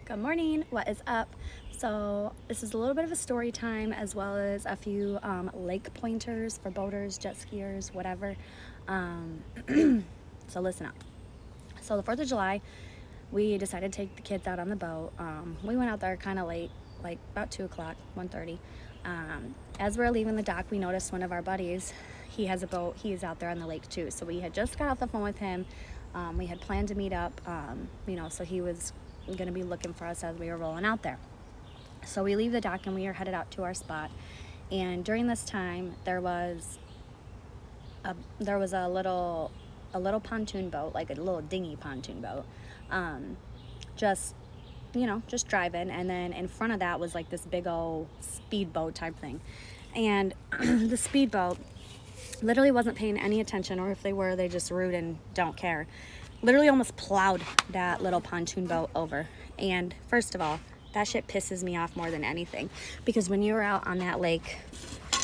Good morning, what is up? So this is a little bit of a story time as well as a few lake pointers for boaters, jet skiers, whatever. So listen up. So the 4th of July, we decided to take the kids out on the boat. We went out there kind of late, like about 2 o'clock, 1:30. As we're leaving the dock, we noticed one of our buddies, he has a boat, he is out there on the lake too. So we had just got off the phone with him. We had planned to meet up, so he was going to be looking for us as we were rolling out there. So we leave the dock and we are headed out to our spot. And during this time, there was a little pontoon boat, like a little dinghy pontoon boat, just driving. And then in front of that was like this big old speedboat type thing. And the speedboat literally wasn't paying any attention, or if they were, they just rude and don't care. Literally almost plowed that little pontoon boat over. And first of all, that shit pisses me off more than anything, because when you're out on that lake,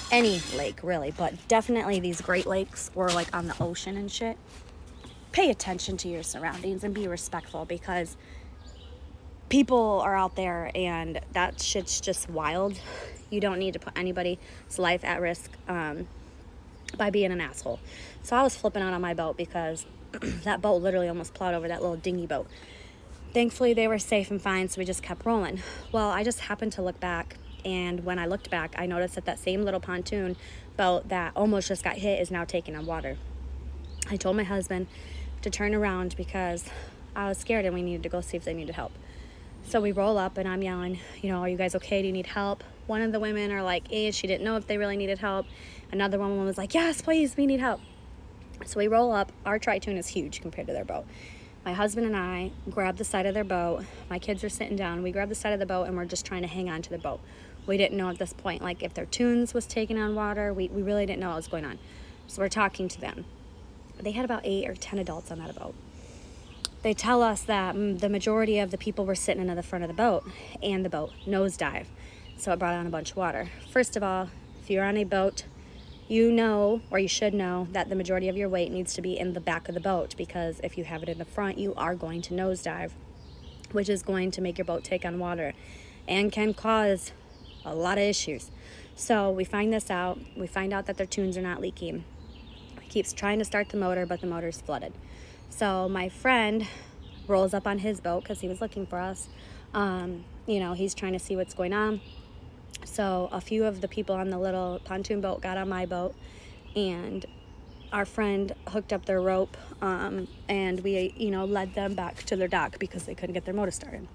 any lake really, but definitely these Great Lakes or like on the ocean and shit, pay attention to your surroundings and be respectful, because people are out there and that shit's just wild. You don't need to put anybody's life at risk by being an asshole. So I was flipping out on my boat because that boat literally almost plowed over that little dinghy boat. Thankfully, they were safe and fine, so we just kept rolling. Well, I just happened to look back, and when I looked back, I noticed that same little pontoon boat that almost just got hit is now taking on water. I told my husband to turn around because I was scared and we needed to go see if they needed help. So we roll up and I'm yelling, are you guys okay? Do you need help? One of the women are like, she didn't know if they really needed help. Another woman was like, yes, please, we need help. So we roll up. Our Tri-Toon is huge compared to their boat. My husband and I grab the side of their boat. My kids are sitting down. We grab the side of the boat and we're just trying to hang on to the boat. We didn't know at this point, like, if their tunes was taking on water. We really didn't know what was going on. So we're talking to them. They had about 8 or 10 adults on that boat. They tell us that the majority of the people were sitting in the front of the boat, and the boat nosedived. So it brought on a bunch of water. First of all, if you're on a boat, you know, or you should know, that the majority of your weight needs to be in the back of the boat, because if you have it in the front, you are going to nosedive, which is going to make your boat take on water and can cause a lot of issues. So we find this out. We find out that their tunes are not leaking. He keeps trying to start the motor, but the motor's flooded. So my friend rolls up on his boat because he was looking for us. He's trying to see what's going on. So a few of the people on the little pontoon boat got on my boat, and our friend hooked up their rope, and we, led them back to their dock because they couldn't get their motor started.